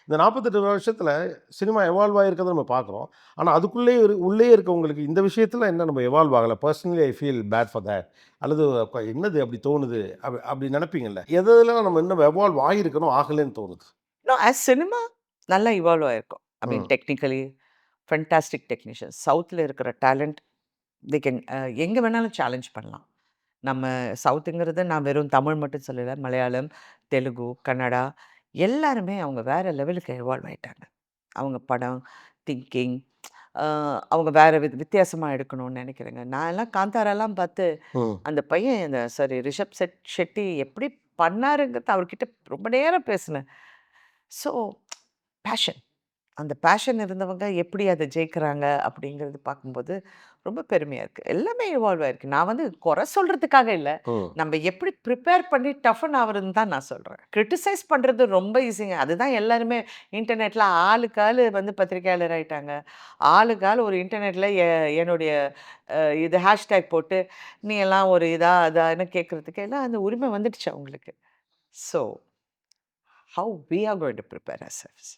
இந்த 48 வருஷத்துல cinema evolve ஆகியிருக்கிறத நம்ம பார்க்குறோம். ஆனா அதுக்குள்ளேயே உள்ளேயே இருக்கவங்களுக்கு இந்த விஷயத்துல என்ன நம்ம எவால்வ் ஆகல. Personally I feel bad for that. அல்லது என்னது அப்படி தோணுது? அப்படி நினைப்பீங்கல்ல. எதுலலாம் நம்ம இன்னும் எவால்வ் ஆகியிருக்கணும், ஆகலன்னு தோணுது? ஆஸ் சினிமா நல்லா இவால்வ் ஆயிருக்கும். ஐ மீன் ம். Technically fantastic technicians. சவுத்ல இருக்கிற டேலண்ட் தே கேன் எங்க வேணாலும் சேலஞ்ச் பண்ணலாம். நம்ம சவுத்துங்கிறது நான் வெறும் தமிழ் மட்டும் சொல்லல. மலையாளம், தெலுங்கு, கன்னடா எல்லாருமே அவங்க வேற லெவலுக்கு எவால்வ் ஆயிட்டாங்க. அவங்க படம், திங்கிங் அ அவங்க வேற வித்தியாசமா எடுக்கணும்னு நெனைக்கிறேங்க. நான்லாம் காந்தாராலாம் பார்த்து, ம். அந்த பையன் இந்த சாரி ரிஷப் ஷெட்டி எப்படி பண்ணாருங்கிறது அவர்கிட்ட ரொம்ப நேரம் பேசினேன். So fashion. அந்த பேஷன் இருந்தவங்க எப்படி அத ஜெயிக்கிறாங்க அப்படிங்கிறது பார்க்கும்போது, ரொம்ப பெருமையா இருக்கு. எல்லாமே இவால்வ் ஆயிருக்கு. நான் வந்து குறை சொல்றதுக்காக இல்ல. ம். நம்ம எப்படி ப்ரிப்பேர் பண்ணி டஃபன் ஆவுறதுன்னு தான் நான் சொல்றேன். கிரிட்டிசைஸ் பண்றது ரொம்ப ஈஸிங்க. அதுதான் எல்லாருமே இன்டர்நெட்ல ஆளுக்கு ஆளு வந்து பத்திரிக்கையாளர் ஆயிட்டாங்க. ஆளுக்கு ஆளு ஒரு இன்டர்நெட்ல என்னுடைய இது ஹேஷ்டேக் போட்டு, "நீ எல்லாம் ஒரு இதா, அதான்னு" கேட்கறதுக்கு எல்லாம் அந்த உரிமை வந்துடுச்சு அவங்களுக்கு. So, how we are going to prepare அவர்செல்வ்ஸ்.